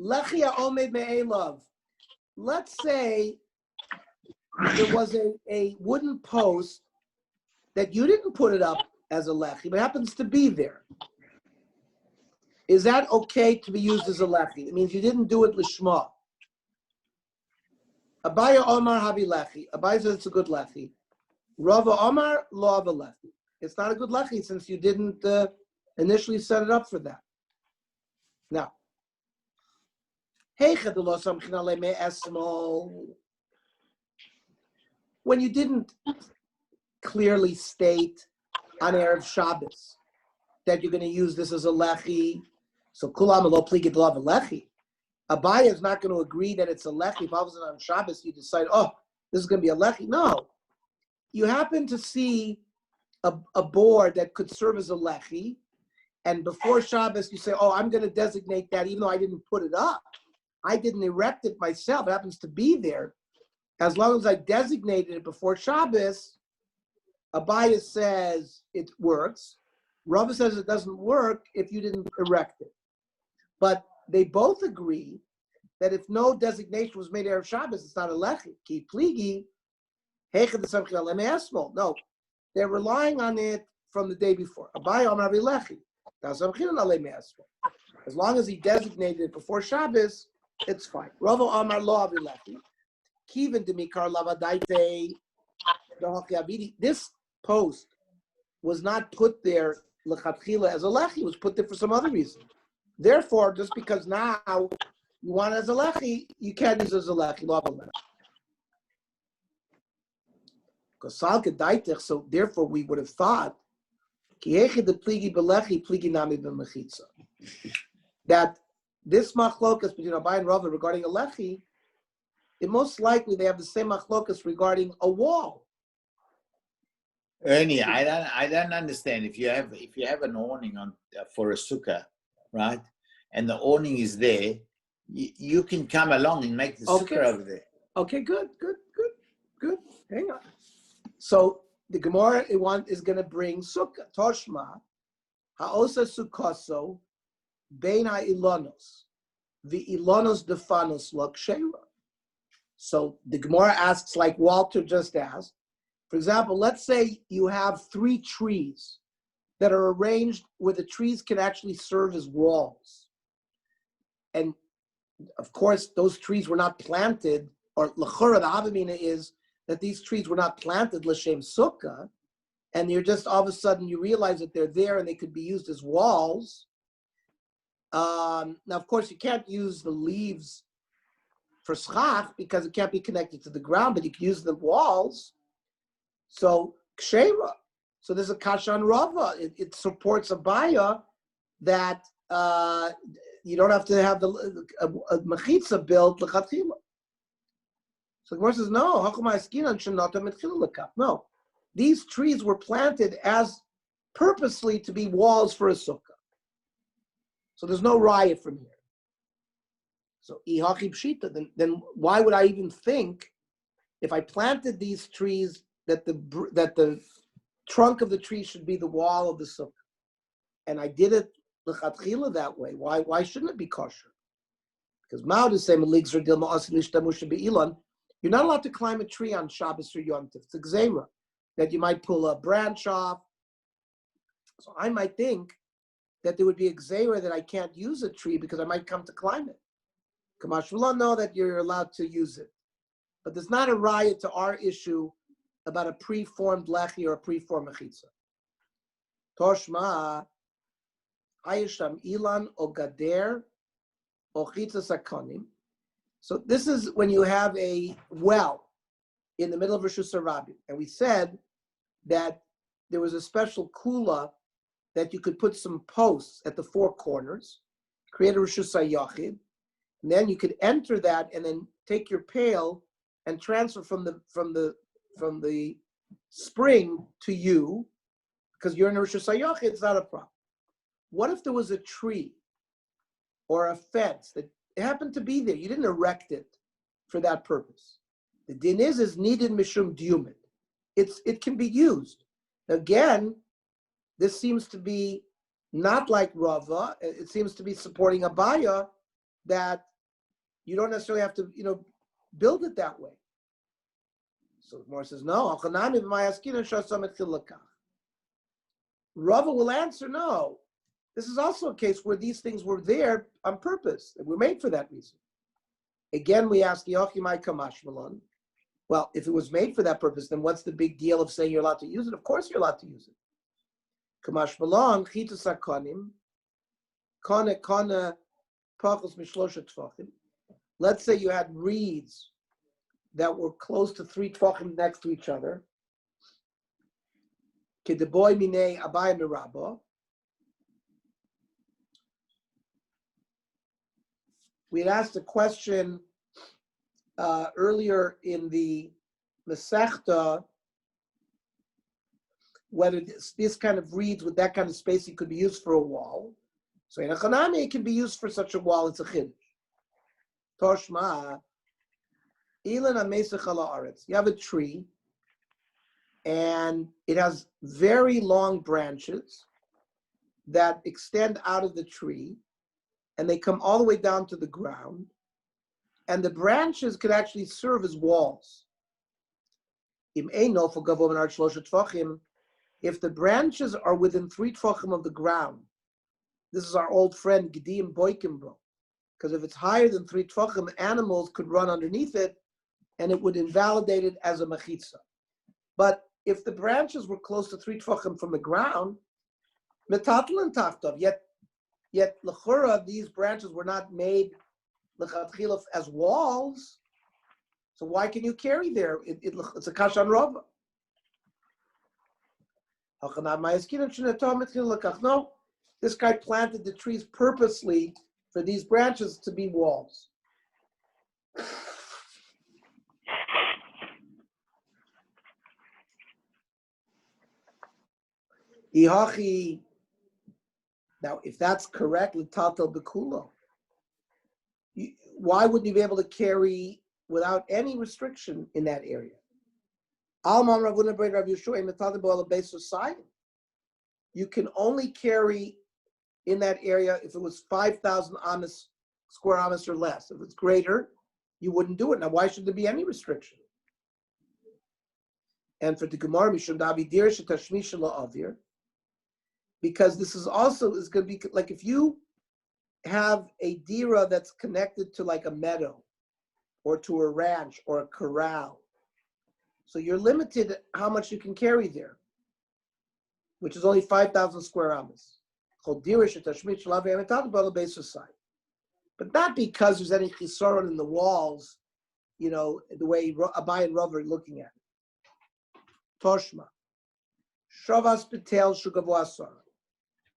Lechia omed me'elav. Let's say there was a wooden post that you didn't put it up as a lechi, but happens to be there. Is that okay to be used as a lechi? It means you didn't do it lishma. Abaya Omar Habi lechi. Abaya says it's a good lechi. Rava Omar lo hava lechi. It's not a good lechi since you didn't initially set it up for that. Now, when you didn't clearly state on Erev Shabbos that you're going to use this as a lechi, so kulam lo pligid lo hava lechi. Abaya is not going to agree that it's a lechi. If all of a sudden on Shabbos you decide, oh, this is going to be a lechi. No. You happen to see a board that could serve as a lechi, and before Shabbos you say, oh, I'm going to designate that even though I didn't put it up. I didn't erect it myself. It happens to be there. As long as I designated it before Shabbos, Abaya says it works. Rava says it doesn't work if you didn't erect it. But they both agree that if no designation was made Erev Shabbos, it's not a lechi. Ki pligi, no, they're relying on it from the day before. Abaya Amar lechi. As long as he designated it before Shabbos, it's fine. Rava Amar lo lechi. Kiven demikar lavadaite. This post was not put there lechatchila as a lechi. It was put there for some other reason. Therefore, just because now you want it as a lechi, you can't use it as a lechi. So therefore, we would have thought that this machlokas between Abai and Rava regarding a lechi, it most likely they have the same machlokas regarding a wall. Ernie, I don't understand. If you have an awning on for a sukkah, right, and the awning is there, you can come along and make the sukkah over there. Okay, good. Hang on. So the Gemara is going to bring sukkah. Toshma ha'osa sukkoso bein ha'ilonos v'ilonos defanos lo kshera. So the Gemara asks, like Walter just asked. For example, let's say you have 3 trees that are arranged where the trees can actually serve as walls. And of course, those trees were not planted, or l'chora, the havamina is that these trees were not planted l'shem sukkah, and you're just all of a sudden you realize that they're there and they could be used as walls. Now, of course, you can't use the leaves for schach because it can't be connected to the ground, but you can use the walls. So kshera. So there's a kasha on Rava. It supports Abaya that you don't have to have a mechitza built lechatchila. So the Gemara says no. No, these trees were planted as purposely to be walls for a sukkah. So there's no riot from here. So ihaki pshita. Then why would I even think if I planted these trees that the trunk of the tree should be the wall of the sukkah, and I did it l'chatchila that way? Why shouldn't it be kosher? Because Ma'od is saying you're not allowed to climb a tree on Shabbos or Yom Tov. It's a gzeira that you might pull a branch off. So I might think that there would be a gzeira that I can't use a tree because I might come to climb it. Kamash will know that you're allowed to use it, but there's not a riot to our issue about a preformed lechi or a preformed mechitza. Toshma, Hayisham Ilan o Gader o Chitza Sakonim. So this is when you have a well in the middle of Rosh Hashanah, and we said that there was a special kula that you could put some posts at the 4 corners, create a Rosh Hashanah, and then you could enter that and then take your pail and transfer from the spring to you, because you're in a Rosh Hashanah, it's not a problem. What if there was a tree or a fence that happened to be there? You didn't erect it for that purpose. The din is needed mishum diumid. It can be used. Again, this seems to be not like Rava. It seems to be supporting Abaya that you don't necessarily have to, build it that way. So Gemara says, no. Rava will answer, no. This is also a case where these things were there on purpose. They were made for that reason. Again, we ask, well, if it was made for that purpose, then what's the big deal of saying you're allowed to use it? Of course you're allowed to use it. Kamash malon, chitus hakonim, kana pachos mishlosha tfachim. Let's say you had reeds that were close to 3 tfachim next to each other. Kedeboy minei abayim mirabo. We had asked a question earlier in the Masechta whether this kind of reeds with that kind of spacing could be used for a wall. So in a chanami, it can be used for such a wall. It's a chiddush. Toshma, ilan amesach ala aretz. You have a tree, and it has very long branches that extend out of the tree, and they come all the way down to the ground. And the branches could actually serve as walls. If the branches are within 3 tfachim of the ground, this is our old friend Gedim Boikimbro, because if it's higher than 3 tfachim, animals could run underneath it, and it would invalidate it as a mechitza. But if the branches were close to 3 tfachim from the ground, metatl and tachtov, yet l'chura, these branches were not made l'chatchila as walls, so why can you carry there? It's a kashan rova. No, this guy planted the trees purposely for these branches to be walls. Now, if that's correct, l'tatel bekulo, why wouldn't you be able to carry without any restriction in that area? You can only carry in that area if it was 5,000 square amas or less. If it's greater, you wouldn't do it. Now, why should there be any restriction? And for the Gemara, because this is also going to be like if you have a dira that's connected to like a meadow or to a ranch or a corral. So you're limited how much you can carry there, which is only 5,000 square amas. But not because there's any chisaron in the walls, the way Abai and Rav are looking at it. Toshma. Shavas Patel Shugavo Asar.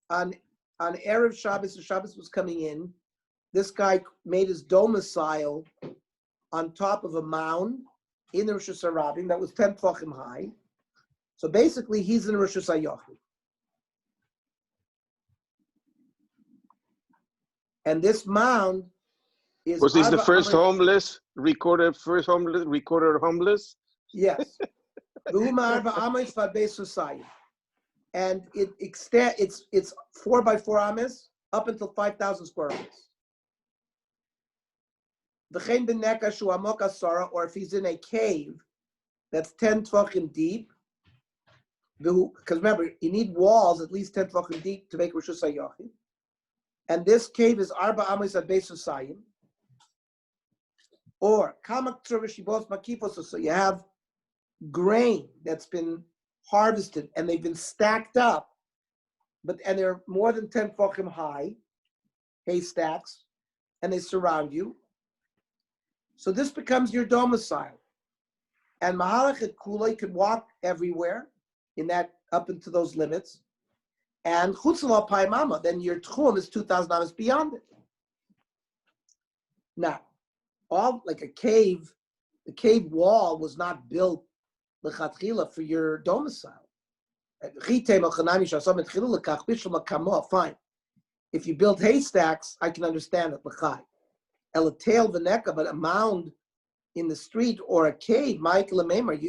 On Erev Shabbos, the Shabbos was coming in, this guy made his domicile on top of a mound in the Rosh Hashanah that was 10 tefachim high. So basically, he's in Rosh Hashanah. And this mound is... Was he the first recorded homeless? Yes. And it's 4 by 4 amas up until 5,000 square amas. Or if he's in a cave that's 10 tvachim deep, because remember, you need walls at least 10 tvachim deep to make Rosh Hashanah. And this cave is Arba Amas at Beis Husayim. Or Kamak Tzurvishibos Makifos, so you have grain that's been harvested and they've been stacked up, and they're more than 10 tefachim high, haystacks, and they surround you. So this becomes your domicile. And Mahalach Kula, you can walk everywhere in that, up into those limits. And Chutzal Paimama, then your tchum is 2,000 amas beyond it. Now, all like a cave, the cave wall was not built l'chatchila for your domicile. Fine. If you build haystacks, I can understand it. Elatel v'neka, but a mound in the street or a cave, Michael Maimer,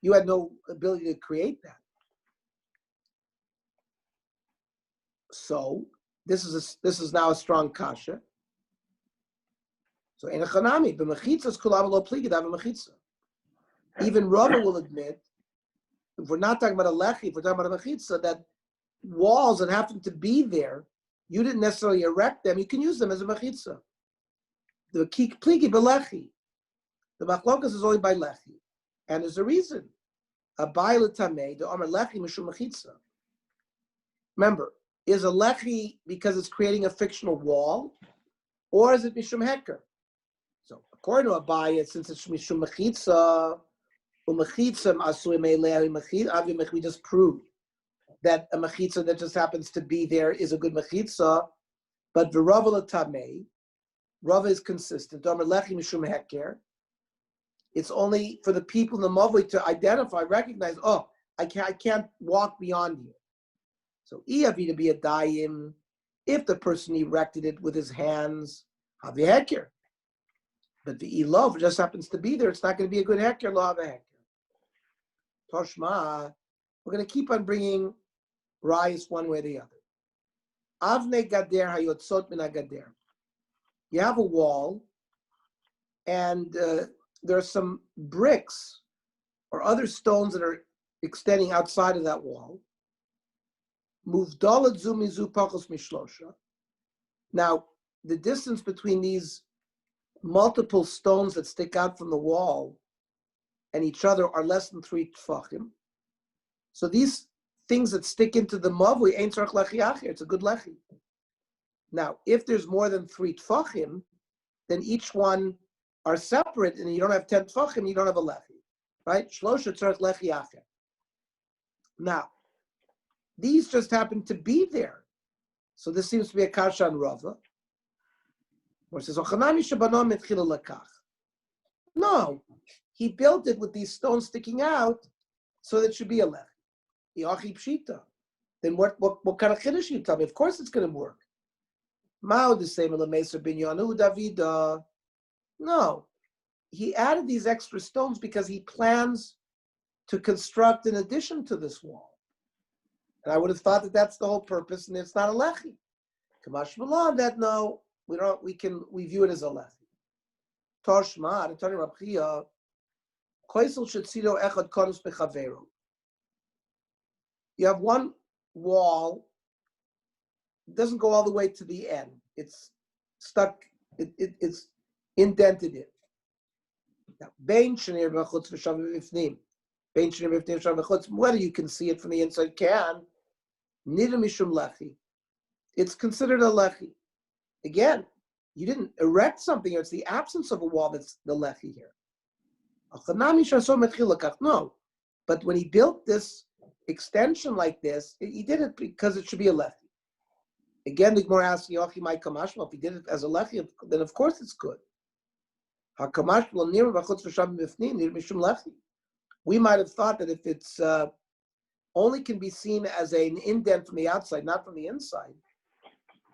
you had no ability to create that. So this is now a strong kasha. So in a chanami, but mechitzas kulam lo pligi dav mechitza. Even Rava will admit, if we're not talking about a lechi, if we're talking about a mechitza, that walls that happen to be there, you didn't necessarily erect them. You can use them as a mechitza. The pligi belechi. The machlokas is only by lechi, and there's a reason. Abai l'tamei the omer lechi mishum mechitza. Remember, is a lechi because it's creating a fictional wall, or is it mishum heker? So according to Abai, since it's mishum mechitza, we just proved that a mechitza that just happens to be there is a good mechitza, but v'rava l'tamei, Rava is consistent. Omer lechi mishum heker. It's only for the people in the Mavli to identify, recognize, oh, I can't walk beyond here. So Iavi to be a dayim, if the person erected it with his hands, have a heker. But the ilov just happens to be there, it's not going to be a good heker, lo have a heker. Toshma, we're going to keep on bringing rayas one way or the other. Avne gader hayotzot min gader. You have a wall, and there are some bricks or other stones that are extending outside of that wall. Now, the distance between these multiple stones that stick out from the wall and each other are less than 3 tfachim. So these things that stick into the mavli ain't tzarich lechi acher. It's a good lechi. Now, if there's more than 3 tfachim, then each one are separate, and you don't have 10 tfachim, you don't have a lechi, right? Shlosha tzarich lechi acher. Now, these just happen to be there, so this seems to be a kasha on Rava. Where it says, no, he built it with these stones sticking out, so that it should be a lechi. Then what kind of chiddush you tell me? Of course it's going to work. Mao the same binyanu Davida. No, he added these extra stones because he plans to construct an addition to this wall. And I would have thought that that's the whole purpose, and it's not a lechi. Kamash Malan, that no, we view it as a lechi. Toshma, the Tani Rabchia, Koisel Shetzido Echad Konus Bechaveru. You have one wall, it doesn't go all the way to the end. It's stuck, it's indented in. Whether you can see it from the inside, can. It's considered a lechi. Again, you didn't erect something, it's the absence of a wall that's the lechi here. No. But when he built this extension like this, he did it because it should be a lechi. Again, the Gemara asks, if he did it as a lechi, then of course it's good. We might have thought that if it's only can be seen as an indent from the outside, not from the inside,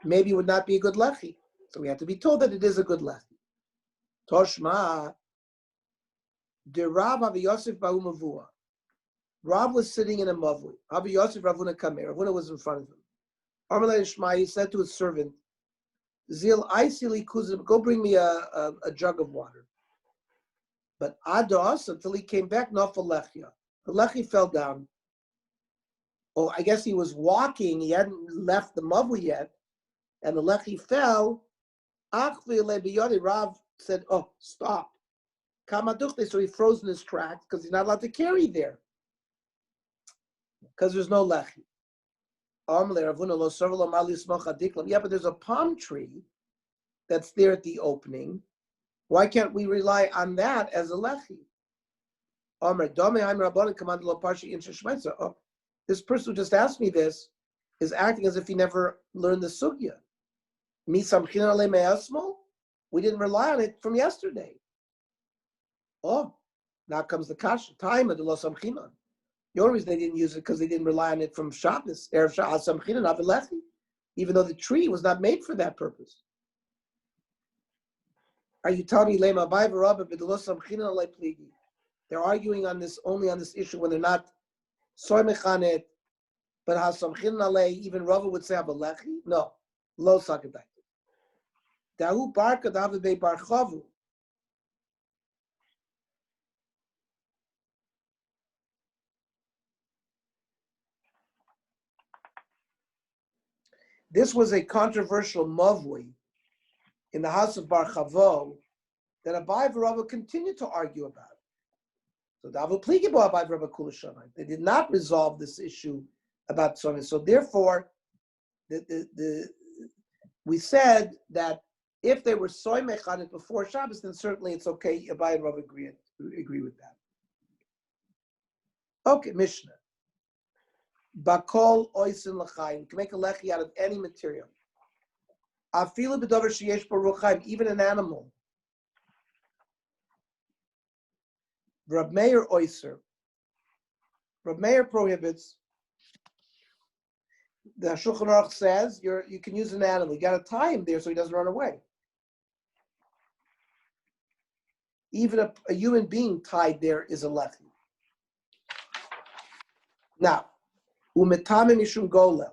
maybe it would not be a good lechi. So we have to be told that it is a good lechi. Toshma, the Rav Avi Yosef Ba'u Mavua. Rav was sitting in a mavui. Avi Yosef Ravuna Kamer. Ravuna was in front of him. Amalei Shmai, he said to his servant, Zil Aisili Kuzim, go bring me a jug of water. But Ados, until he came back, Nafal Lechia. The lechi fell down. Oh, I guess he was walking. He hadn't left the mavui yet. And the lechi fell. Rav said, oh, stop. So he froze in his tracks because he's not allowed to carry there. Because there's no lechi. Yeah, but there's a palm tree that's there at the opening. Why can't we rely on that as a lechi? Oh, this person who just asked me this is acting as if he never learned the sugya. We didn't rely on it from yesterday. Oh, now comes the kasha. Time of the lo samchinan. The only reason they didn't use it because they didn't rely on it from Shabbos, Erev Shabbos samchinan avelechi, even though the tree was not made for that purpose. Are you telling me lema bay v'rabba b'lo samchinan alei pligi? They're arguing on this only on this issue when they're not soy mechanet, but has samchinan alei. Even Rava would say avelechi. No, lo sakadai. Dahu barka davu be barchavu. This was a controversial mavui in the house of Bar Chavo that Abai Rava continued to argue about. So Davu Pligibo Abai Rava Kulashana. They did not resolve this issue about Tzonis. So therefore, we said that if they were soy mechanit before Shabbos, then certainly it's okay. Abai and Rav agree with that. Okay, Mishnah. Bakol oisin l'chaim. You can make a lechi out of any material. Afilu b'davar sheyesh bo ruchaim, even an animal. Rab Meir oiser. Rab Meir prohibits. The Shulchan Aruch says you can use an animal. You got to tie him there so he doesn't run away. Even a human being tied there is a lechi. Now, umetame mishum golel.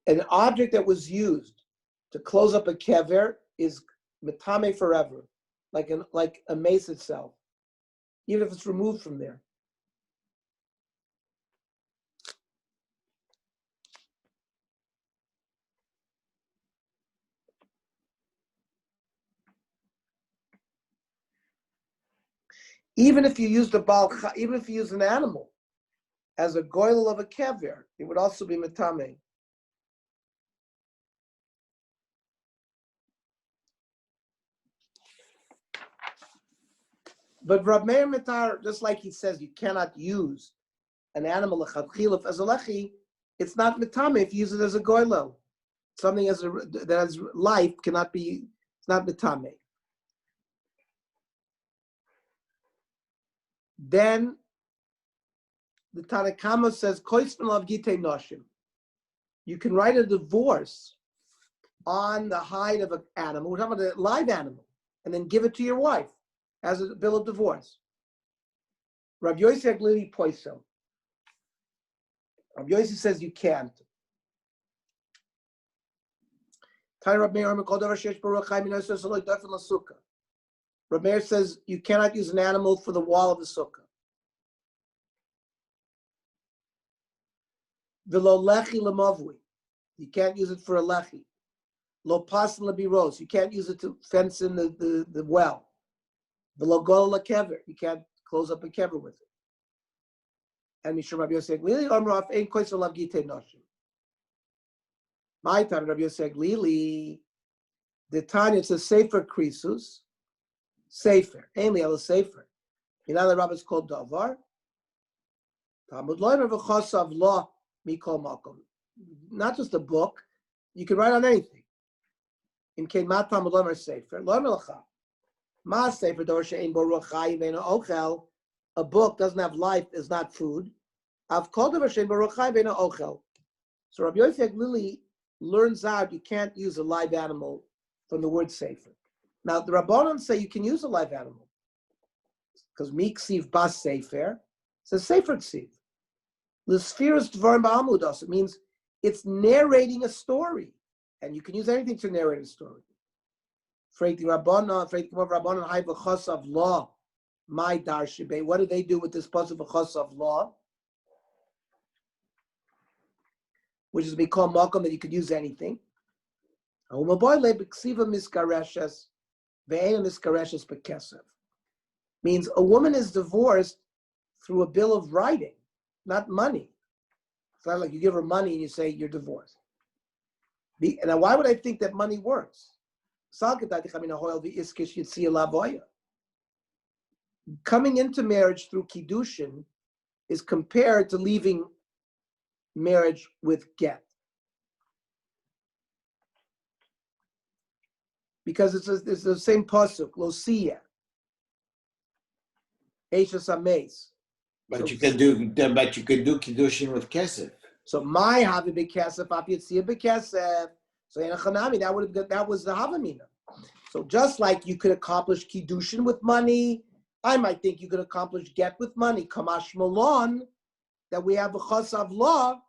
An object that was used to close up a kever is metame forever, like a mace itself, even if it's removed from there. Even if you use even if you use an animal as a goyle of a kever, it would also be metame. But Rab Meir Mitar, just like he says, you cannot use an animal as a lechi. It's not metame if you use it as a goyle. Something that has life cannot be. It's not metame. Then the Tanakama says, you can write a divorce on the hide of an animal, we're talking about a live animal, and then give it to your wife as a bill of divorce. Rabbi Yossi Aglili Poiso. Rabbi Yossi says you can't. Rabbi Meir says you cannot use an animal for the wall of the sukkah. V'lo lechi lemavui. You can't use it for a lechi. Lo pasan lebiros. You can't use it to fence in the well. V'lo gol lekever. You can't close up a kever with it. And Mishra Rabbi Yosef Glili Omraf ein kois olav gitei noshim. My time Rabbi Yosef Glili. The Tanya, it's a sefer krisus. Sefer. Ainly a sefer. In other rabbis called davar. Talmud loymer v'chosav lo mikol makom. Not just a book. You can write on anything. In kein ma Talmud loymer sefer. Loymer lecha. Ma sefer dor she'ein bo ruach chayim ve'eno ochel. A book doesn't have life, is not food. Av kol davar she'ein bo ruach chayim ve'eno ochel. So Rabbi Yosef Glili learns out you can't use a live animal from the word sefer. Now the Rabbanon say you can use a live animal because mi ksiv bas sefer says sefer ksiv. L'sfiras dvarim ba'amudos. It means it's narrating a story, and you can use anything to narrate a story. What do they do with this pasuk of chasav law, which is called makom that you could use anything? Means a woman is divorced through a bill of writing, not money. It's not like you give her money and you say you're divorced. Now, why would I think that money works? Coming into marriage through kiddushin is compared to leaving marriage with get. Because it's the same pasuk, Losia, Eishas Ames. But you can do kiddushin with kesef. So my havi bekesef, api yitzia bekesef. So in a Chanami, that was the Havamina. So just like you could accomplish Kiddushin with money, I might think you could accomplish get with money. Kamash Malon, that we have a Chosav law,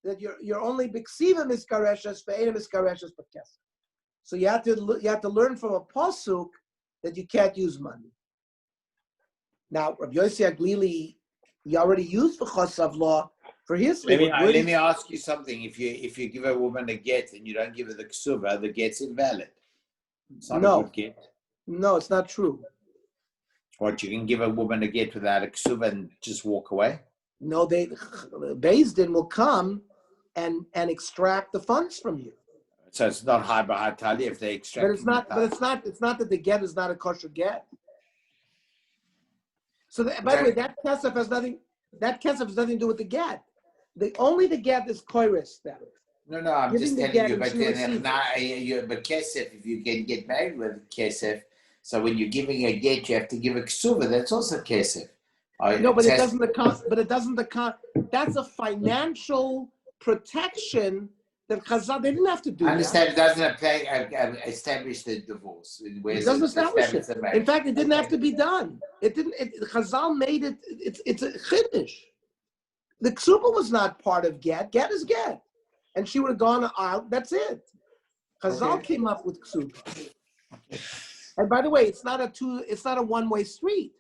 that you're only Biksiva Miskareshes, Ve'ena Miskareshes Bakes. So you have to learn from a Pasuk that you can't use money. Now, Rabbi Yossi Aglili, he already used the Chosav law for his Let me ask you something. If you give a woman a get and you don't give her the ksuba, the get's invalid. It's not a good get. No, it's not true. What, you can give a woman a get without a ksuba and just walk away? No, Beis Din will come and extract the funds from you. So it's not high b'hatali if they extract. But it's not that the get is not a kosher get. So by the way, that kesef has nothing. That kesef has nothing to do with the get. Only the get is koiris then. No, I'm Giving just telling you. But kesef, if you can get married with kesef, so when you're giving a get, you have to give a ksuba. That's also kesef. No, but it doesn't account. But it doesn't account. That's a financial protection that Chazal, they didn't have to do. I understand it doesn't establish the divorce. It doesn't establish it. In fact, it didn't have to be done. Chazal made it. It's a chiddush. The ksuba was not part of get. Get is get, and she would have gone out. That's it. Chazal came up with ksuba. And by the way, it's not a one-way street.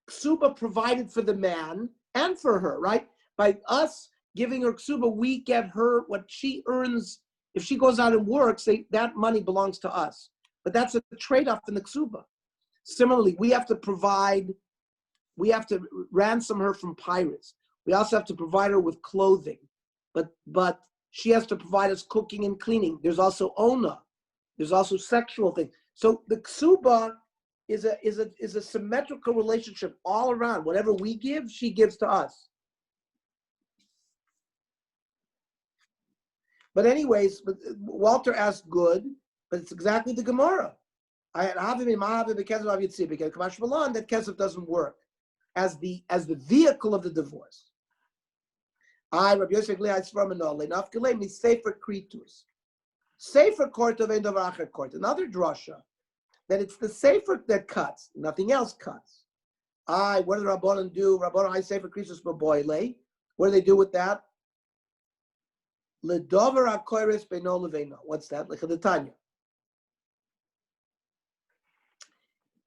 Ksuba provided for the man and for her, right? By us giving her ksuba, we get her what she earns. If she goes out and works, that money belongs to us. But that's a trade-off in the ksuba. Similarly, we have to ransom her from pirates. We also have to provide her with clothing. But she has to provide us cooking and cleaning. There's also ona. There's also sexual things. So the ksuba is a symmetrical relationship all around. Whatever we give, she gives to us. But anyways, Walter asked good, but it's exactly the Gemara. I had because Kamash Malan, that kesef doesn't work as the vehicle of the divorce. Rabbi Yosef Nafkele Sefer Kritus. Sefer Court of Endovacher Court. Another drasha that it's the Sefer that cuts, nothing else cuts. What do the Rabbanon do? Rabbanon I Sefer Kritus Baboile. What do they do with that? Ledover akoires beino leveno. What's that? Like the Tanya.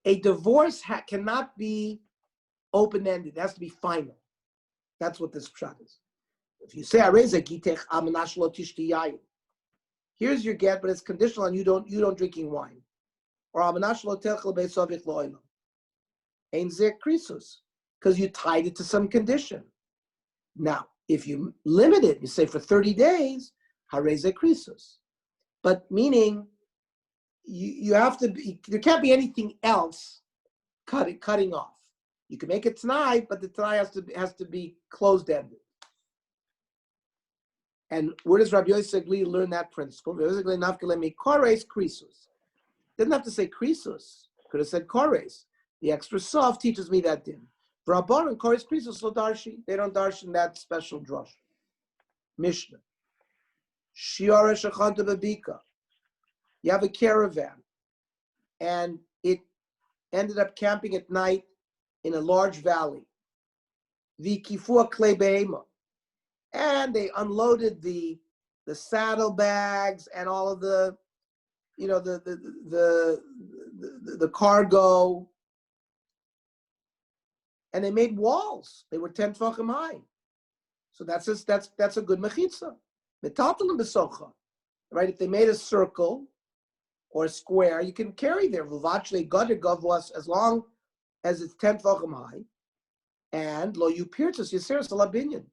A divorce cannot be open-ended. It has to be final. That's what this pshat is. If you say areza gitech amanash lo tishti yayin, here's your get, but it's conditional on you don't drinking wine. Or amanash lo techel beisovich lo olam. Ein zeh krisus, because you tied it to some condition. Now, if you limit it, you say for 30 days, hareze krisus. But meaning, you have to be, there can't be anything else cutting off. You can make it tonight, but the tonight has to be closed-ended. And where does Rabbi Yosef Gli learn that principle? Rabbi Yosef Gli nafkelemi kores krisus. Didn't have to say krisus. Could have said kores. The extra soft teaches me that din. Rabban and kores krisus lo darshi. They don't darshan that special drush. Mishnah. Shiara shachanta babika. You have a caravan, and it ended up camping at night in a large valley. The kifua klei behema. And they unloaded the saddlebags and all of the cargo, and they made walls. They were 10 tefachim high. So that's a good mechitza. Metatalim besocha, right? If they made a circle or a square, you can carry there. V'vachle gader gavwas, as long as it's 10 tefachim high, and lo yupirtus yiseres alabinyan.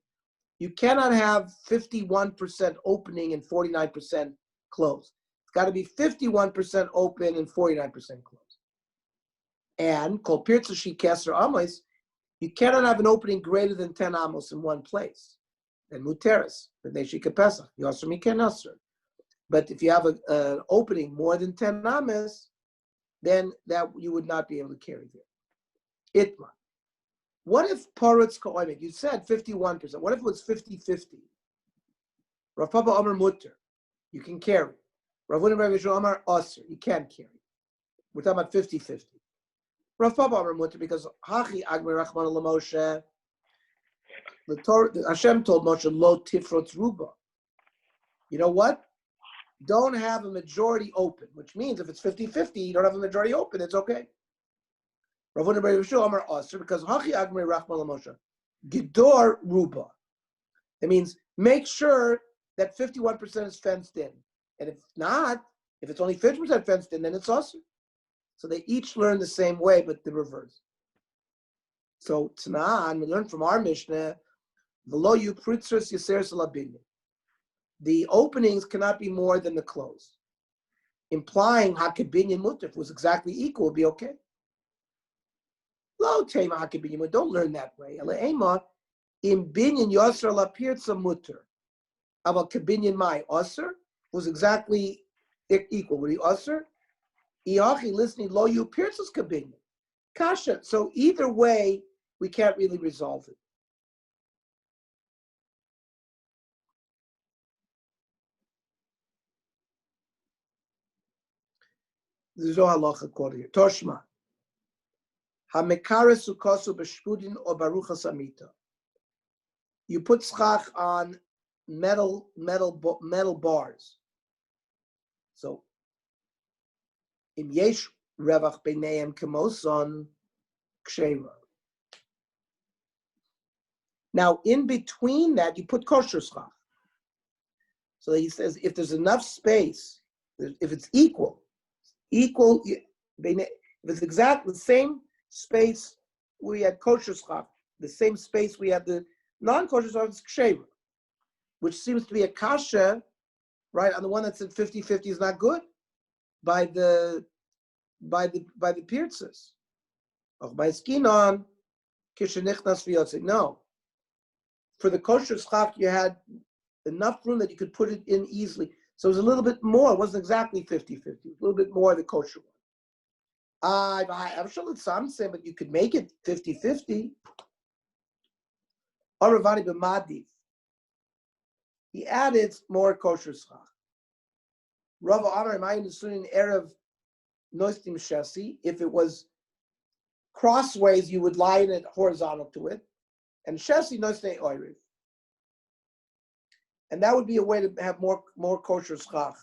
You cannot have 51% opening and 49% closed. It's got to be 51% open and 49% closed. And kol pirtza shi keser amos, you cannot have an opening greater than 10 amos in one place. And muteris, the neshika pesach, yosser miken nasser. But if you have an opening more than 10 amos, then that you would not be able to carry there. Itma. What if Paretz Ka'omek? You said 51%. What if it was 50-50? Rav Papa Omer Mutter. You can carry. Rav Huna Rav Yisrael Amar Aser, you can't carry. We're talking about 50-50. Rav Papa Amar Mutter, because Hachi Agmer Rachman Moshe, Hashem told Moshe, Lo Tifrotz Ruba. You know what? Don't have a majority open, which means if it's 50-50, you don't have a majority open, it's okay. Rav Huna Rav Yisrael Amar Aser, because Hachi Agmer Rachman Moshe, Gidor Ruba. It means make sure that 51% is fenced in. And if not, if it's only 50% fenced in, then it's also. So they each learn the same way, but the reverse. So Tana'an, we learn from our Mishnah, V'lo yu pritzros yaseres labinyan. The openings cannot be more than the close. Implying hakabinyan mutter, if it was exactly equal, would be okay. Lo tema hakabinyan, don't learn that way. Ela im binyan yasser lapirtza mutter. About kabinyan mai usser was exactly equal. Were the usser? Iachi listening lo you pierces kabinyan. Kasha. So either way, we can't really resolve it. There's no halacha according here. Toshma. Hamekara sukosu b'shpudin or baruchas amita. You put schach on metal bars. So, im yesh revach b'neim kemoson ksheira. Now, in between that, you put kosher schach. So he says, if there's enough space, if it's equal, if it's exactly the same space we had kosher schach, the same space we had the non-kosher schach, it's ksheira, which seems to be a kasha, right? On the one that said 50-50 is not good by the pirtzes. By skinon, kishenichnas v'yotzik. No. For the kosher schach, you had enough room that you could put it in easily. So it was a little bit more. It wasn't exactly 50-50. It was a little bit more the kosher one. I'm sure it's some saying, but you could make it 50-50. Aravani b'madiv. He added more kosher schach. Rav Amar Mayim Sunin Erev Noistim Shesi. If it was crossways, you would line it horizontal to it. And Shesi Noistim Oiriv. And that would be a way to have more kosher schach.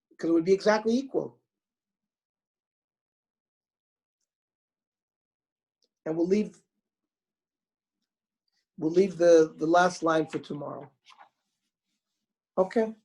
Because it would be exactly equal. And we'll leave the last line for tomorrow. Okay.